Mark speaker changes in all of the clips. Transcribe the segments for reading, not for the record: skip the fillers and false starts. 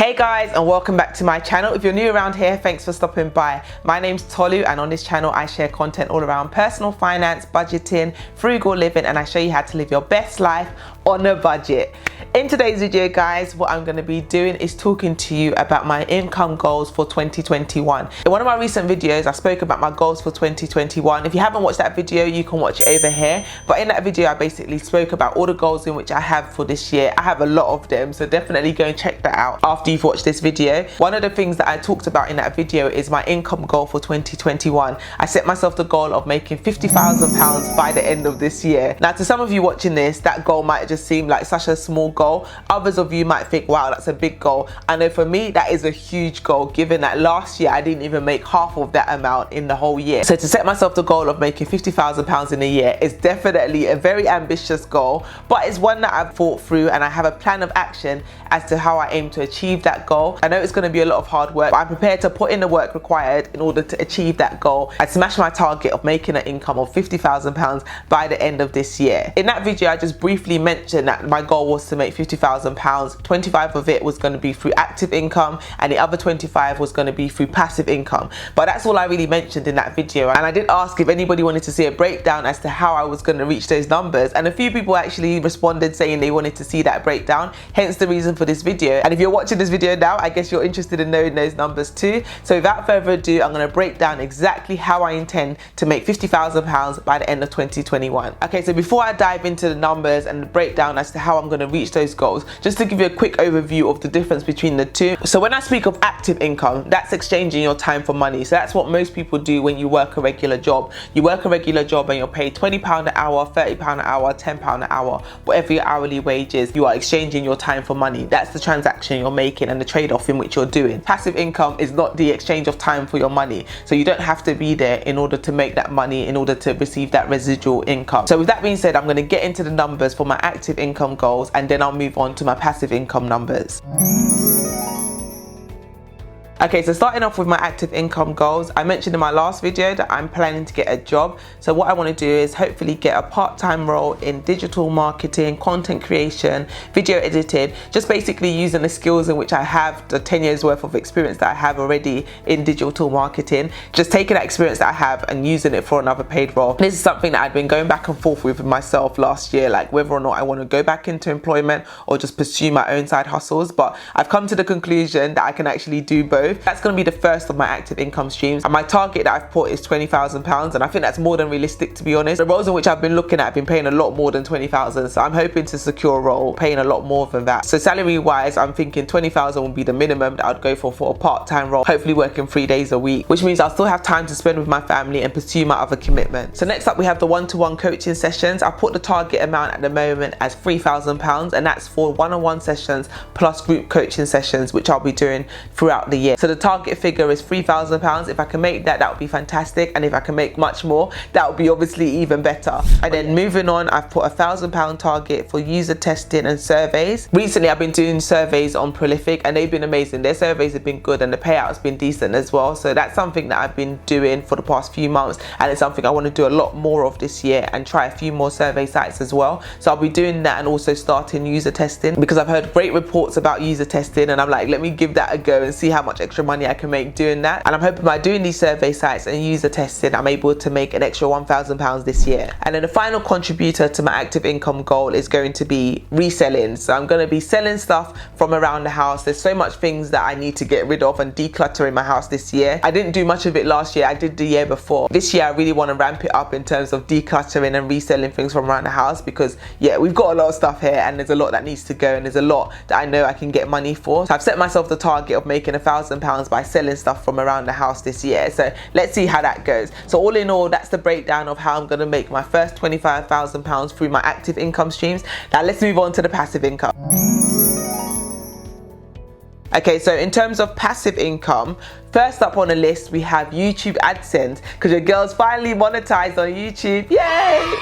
Speaker 1: Hey guys, and welcome back to my channel. If you're new around here, thanks for stopping by. My name's Tolu, and on this channel I share content all around personal finance, budgeting, frugal living, and I show you how to live your best life on a budget. In today's video guys, what I'm going to be doing is talking to you about my income goals for 2021. In one of my recent videos I spoke about my goals for 2021. If you haven't watched that video, you can watch it over here. But in that video I basically spoke about all the goals in which I have for this year. I have a lot of them, so definitely go and check that out after you've watched this video. One of the things that I talked about in that video is my income goal for 2021. I set myself the goal of making £50,000 by the end of this year. Now to some of you watching this, that goal might just seem like such a small goal. Others of you might think, wow, that's a big goal. I know for me that is a huge goal, given that last year I didn't even make half of that amount in the whole year. So to set myself the goal of making £50,000 in a year is definitely a very ambitious goal, but it's one that I've thought through, and I have a plan of action as to how I aim to achieve that goal. I know it's going to be a lot of hard work, but I'm prepared to put in the work required in order to achieve that goal and smash my target of making an income of £50,000 by the end of this year. In that video I just briefly mentioned that my goal was to make £50,000. 25 of it was going to be through active income, and the other 25 was going to be through passive income. But that's all I really mentioned in that video, and I did ask if anybody wanted to see a breakdown as to how I was going to reach those numbers, and a few people actually responded saying they wanted to see that breakdown, hence the reason for this video. And if you're watching this video now, I guess you're interested in knowing those numbers too. So without further ado, I'm going to break down exactly how I intend to make £50,000 by the end of 2021. Okay, so before I dive into the numbers and the breakdown as to how I'm going to reach those goals, just to give you a quick overview of the difference between the two. So when I speak of active income, that's exchanging your time for money. So that's what most people do when you work a regular job. You work a regular job and you're paid £20 an hour, £30 an hour, £10 an hour, whatever your hourly wage is. You are exchanging your time for money. That's the transaction you're making and the trade-off in which you're doing. Passive income is not the exchange of time for your money. So you don't have to be there in order to make that money, in order to receive that residual income. So with that being said, I'm going to get into the numbers for my active income goals, and then I'll move on to my passive income numbers. Okay, so starting off with my active income goals, I mentioned in my last video that I'm planning to get a job. So what I want to do is hopefully get a part-time role in digital marketing, content creation, video editing, just basically using the skills in which I have, the 10 years worth of experience that I have already in digital marketing, just taking that experience that I have and using it for another paid role. This is something that I'd been going back and forth with myself last year, like whether or not I want to go back into employment or just pursue my own side hustles. But I've come to the conclusion that I can actually do both. That's going to be the first of my active income streams, and my target that I've put is £20,000, and I think that's more than realistic, to be honest. The roles in which I've been looking at have been paying a lot more than 20,000, so I'm hoping to secure a role paying a lot more than that. So salary wise, I'm thinking 20,000 would be the minimum that I'd go for a part-time role, hopefully working 3 days a week, which means I'll still have time to spend with my family and pursue my other commitments. So next up we have the one-to-one coaching sessions. I put the target amount at the moment as £3,000, and that's for one-on-one sessions plus group coaching sessions, which I'll be doing throughout the year. So the target figure is £3,000. If I can make that, that would be fantastic, and if I can make much more, that would be obviously even better. And then moving on, I've put a £1,000 target for user testing and surveys. Recently I've been doing surveys on Prolific, and they've been amazing. Their surveys have been good and the payout has been decent as well. So that's something that I've been doing for the past few months, and it's something I want to do a lot more of this year and try a few more survey sites as well. So I'll be doing that and also starting user testing, because I've heard great reports about user testing, and I'm like, let me give that a go and see how much extra money I can make doing that. And I'm hoping by doing these survey sites and user testing, I'm able to make an extra £1,000 this year. And then the final contributor to my active income goal is going to be reselling. So I'm going to be selling stuff from around the house. There's so much things that I need to get rid of and declutter in my house this year. I didn't do much of it last year, I did the year before. This year I really want to ramp it up in terms of decluttering and reselling things from around the house, because yeah, we've got a lot of stuff here and there's a lot that needs to go, and there's a lot that I know I can get money for. So I've set myself the target of making £1,000 by selling stuff from around the house this year. So let's see how that goes. So all in all, that's the breakdown of how I'm going to make my first £25,000 through my active income streams. Now let's move on to the passive income. Okay, so in terms of passive income, first up on the list, we have YouTube AdSense, because your girl's finally monetized on YouTube. Yay!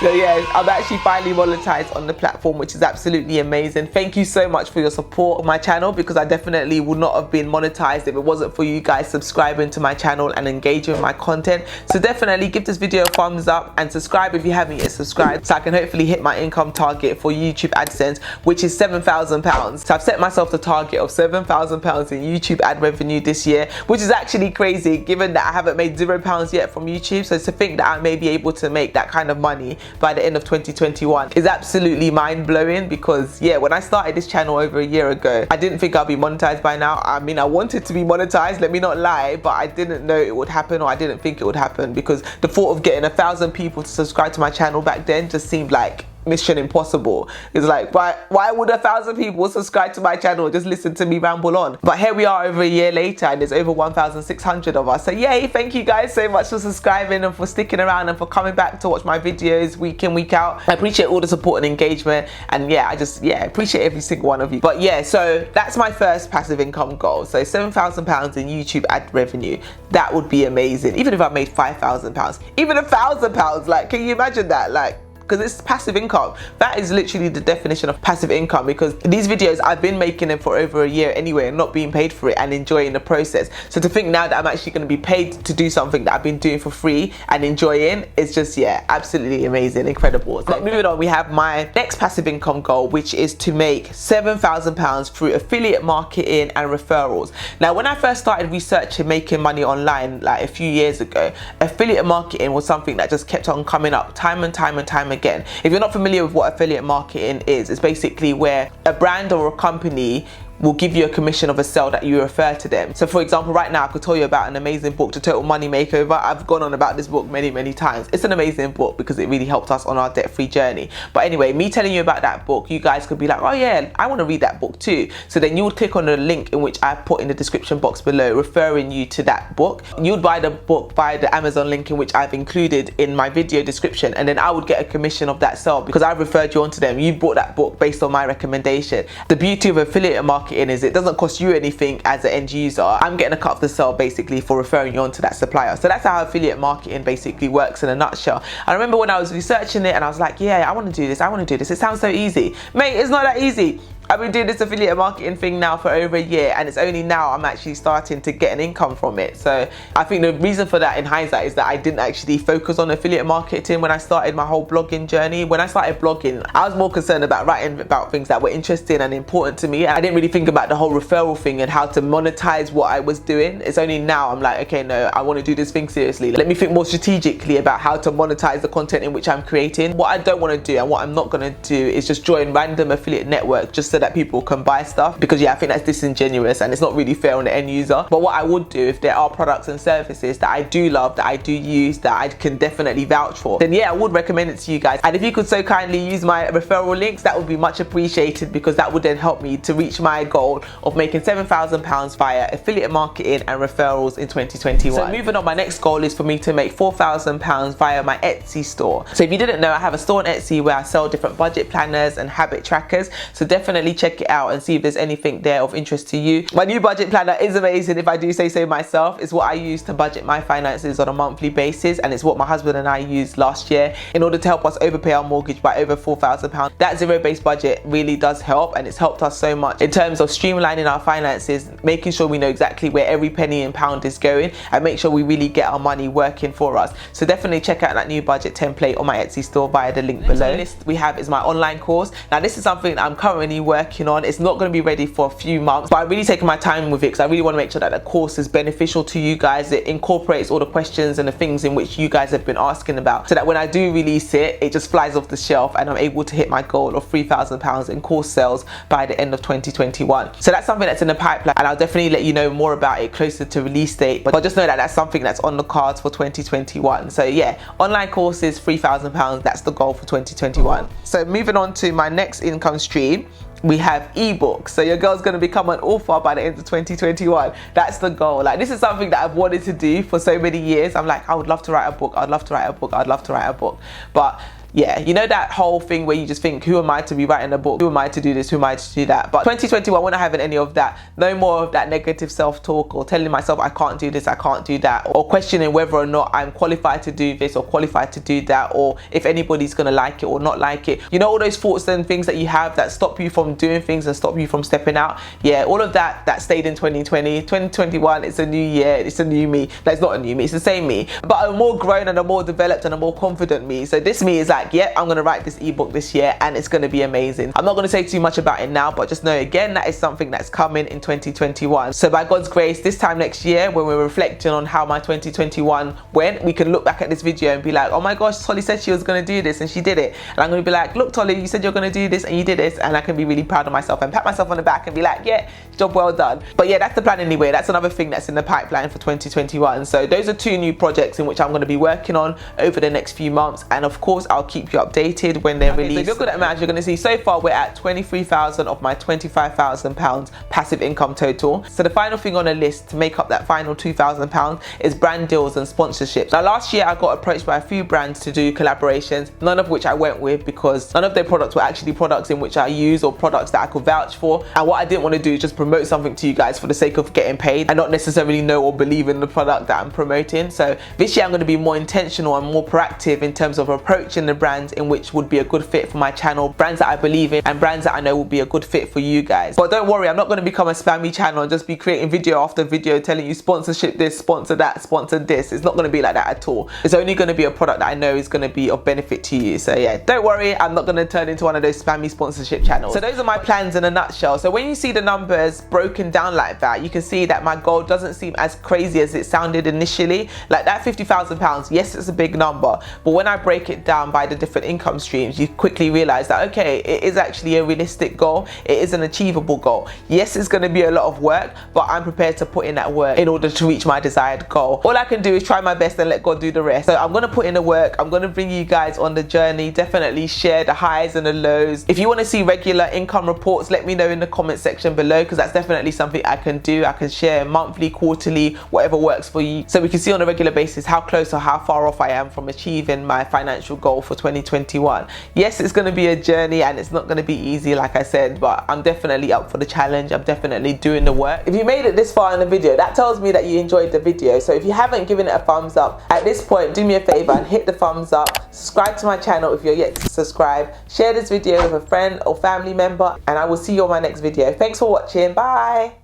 Speaker 1: So yeah, I'm actually finally monetized on the platform, which is absolutely amazing. Thank you so much for your support of my channel, because I definitely would not have been monetized if it wasn't for you guys subscribing to my channel and engaging with my content. So definitely give this video a thumbs up and subscribe if you haven't yet subscribed, so I can hopefully hit my income target for YouTube AdSense, which is £7,000. So I've set myself the target of £7,000 in YouTube ad revenue this year, which is actually crazy given that I haven't made £0 yet from YouTube. So to think that I may be able to make that kind of money by the end of 2021 is absolutely mind-blowing, because yeah, when I started this channel over a year ago, I didn't think I'd be monetized by now. I mean, I wanted to be monetized, let me not lie, but I didn't know it would happen, or I didn't think it would happen, because the thought of getting 1,000 people to subscribe to my channel back then just seemed like mission impossible. It's like, why would 1,000 people subscribe to my channel, just listen to me ramble on? But here we are over a year later, and there's over 1,600 of us. So yay, thank you guys so much for subscribing and for sticking around and for coming back to watch my videos week in, week out. I appreciate all the support and engagement, and yeah, I appreciate every single one of you. But yeah, so that's my first passive income goal. So £7,000 in YouTube ad revenue. That would be amazing. Even if I made £5,000, even £1,000, like, can you imagine that? Like, because it's passive income. That is literally the definition of passive income, because these videos, I've been making them for over a year anyway and not being paid for it and enjoying the process. So to think now that I'm actually going to be paid to do something that I've been doing for free and enjoying, it's just, yeah, absolutely amazing, incredible. So moving on, we have my next passive income goal, which is to make £7,000 through affiliate marketing and referrals. Now, when I first started researching making money online like a few years ago, affiliate marketing was something that just kept on coming up time and time again. If you're not familiar with what affiliate marketing is, it's basically where a brand or a company will give you a commission of a sale that you refer to them. So for example, right now I could tell you about an amazing book, The Total Money Makeover. I've gone on about this book many times. It's an amazing book because it really helped us on our debt-free journey. But anyway, me telling you about that book, you guys could be like, oh yeah, I want to read that book too. So then you would click on the link in which I put in the description box below, referring you to that book. You'd buy the book via the Amazon link in which I've included in my video description, and then I would get a commission of that sale because I've referred you onto them. You bought that book based on my recommendation. The beauty of affiliate marketing is it doesn't cost you anything as an end user. I'm getting a cut of the sale basically for referring you on to that supplier. So that's how affiliate marketing basically works in a nutshell. I remember when I was researching it and I was like, yeah, I want to do this, I want to do this. It sounds so easy. Mate, it's not that easy. I've been doing this affiliate marketing thing now for over a year, and it's only now I'm actually starting to get an income from it. So I think the reason for that in hindsight is that I didn't actually focus on affiliate marketing when I started my whole blogging journey. When I started blogging, I was more concerned about writing about things that were interesting and important to me. I didn't really think about the whole referral thing and how to monetize what I was doing. It's only now I'm like, okay, no, I want to do this thing seriously. Let me think more strategically about how to monetize the content in which I'm creating. What I don't want to do and what I'm not going to do is just join random affiliate networks just so that people can buy stuff, because yeah, I think that's disingenuous and it's not really fair on the end user. But what I would do, if there are products and services that I do love, that I do use, that I can definitely vouch for, then yeah, I would recommend it to you guys. And if you could so kindly use my referral links, that would be much appreciated, because that would then help me to reach my goal of making £7,000 via affiliate marketing and referrals in 2021. So moving on, my next goal is for me to make £4,000 via my Etsy store. So if you didn't know, I have a store on Etsy where I sell different budget planners and habit trackers. So definitely check it out and see if there's anything there of interest to you. My new budget planner is amazing, if I do say so myself. It's what I use to budget my finances on a monthly basis, and it's what my husband and I used last year in order to help us overpay our mortgage by over £4,000. That zero-based budget really does help, and it's helped us so much in terms of streamlining our finances, making sure we know exactly where every penny and pound is going, and make sure we really get our money working for us. So definitely check out that new budget template on my Etsy store via the link below. The list we have is my online course. Now this is something that I'm currently working on. It's not going to be ready for a few months, but I'm really taking my time with it because I really want to make sure that the course is beneficial to you guys. It incorporates all the questions and the things in which you guys have been asking about, so that when I do release it, it just flies off the shelf and I'm able to hit my goal of £3,000 in course sales by the end of 2021. So that's something that's in the pipeline, and I'll definitely let you know more about it closer to release date, but just know that that's something that's on the cards for 2021. So yeah, online courses, £3,000, that's the goal for 2021. So moving on to my next income stream, we have ebooks. So your girl's going to become an author by the end of 2021. That's the goal. Like, this is something that I've wanted to do for so many years. I'm like, I would love to write a book, I'd love to write a book, I'd love to write a book. But yeah, you know that whole thing where you just think, who am I to be writing a book? Who am I to do this? Who am I to do that? But 2021, we're not having any of that. No more of that negative self-talk or telling myself I can't do this, I can't do that, or questioning whether or not I'm qualified to do this or qualified to do that, or if anybody's gonna like it or not like it. You know, all those thoughts and things that you have that stop you from doing things and stop you from stepping out. Yeah, all of that stayed in 2020. 2021, it's a new year, it's a new me. No, it's not a new me, it's the same me, but a more grown and a more developed and a more confident me. So this me is like, yeah, I'm gonna write this ebook this year and it's gonna be amazing. I'm not gonna say too much about it now, but just know again that is something that's coming in 2021. So by God's grace, this time next year, when we're reflecting on how my 2021 went, we can look back at this video and be like, oh my gosh, Tolly said she was gonna do this and she did it. And I'm gonna be like, look Tolly, you said you're gonna do this and you did this. And I can be really proud of myself and pat myself on the back and be like, yeah, job well done. But yeah, that's the plan anyway. That's another thing that's in the pipeline for 2021. So those are 2 new projects in which I'm going to be working on over the next few months, and of course I'll keep you updated when they're released. So if you're good at maths, you're going to see so far we're at 23,000 of my 25,000 pounds passive income total. So the final thing on the list to make up that final 2,000 pounds is brand deals and sponsorships. Now last year I got approached by a few brands to do collaborations, none of which I went with because none of their products were actually products in which I use or products that I could vouch for. And what I didn't want to do is just promote something to you guys for the sake of getting paid and not necessarily know or believe in the product that I'm promoting. So this year I'm going to be more intentional and more proactive in terms of approaching the brands in which would be a good fit for my channel, brands that I believe in and brands that I know will be a good fit for you guys. But don't worry, I'm not going to become a spammy channel and just be creating video after video telling you sponsorship this, sponsor that, sponsor this. It's not going to be like that at all. It's only going to be a product that I know is going to be of benefit to you. So yeah, don't worry, I'm not going to turn into one of those spammy sponsorship channels. So those are my plans in a nutshell. So when you see the numbers broken down like that, you can see that my goal doesn't seem as crazy as it sounded initially. Like that 50,000 pounds, yes, it's a big number, but when I break it down by the different income streams, you quickly realize that, okay, it is actually a realistic goal. It is an achievable goal. Yes, it's going to be a lot of work, but I'm prepared to put in that work in order to reach my desired goal. All I can do is try my best and let God do the rest. So I'm going to put in the work. I'm going to bring you guys on the journey. Definitely share the highs and the lows. If you want to see regular income reports, let me know in the comment section below, because that's definitely something I can do. I can share monthly, quarterly, whatever works for you, so we can see on a regular basis how close or how far off I am from achieving my financial goal for 2021. Yes, it's going to be a journey and it's not going to be easy, like I said, but I'm definitely up for the challenge. I'm definitely doing the work. If you made it this far in the video, that tells me that you enjoyed the video. So if you haven't given it a thumbs up at this point, do me a favor and hit the thumbs up. Subscribe to my channel if you're yet to subscribe. Share this video with a friend or family member, and I will see you on my next video. Thanks for watching. Bye.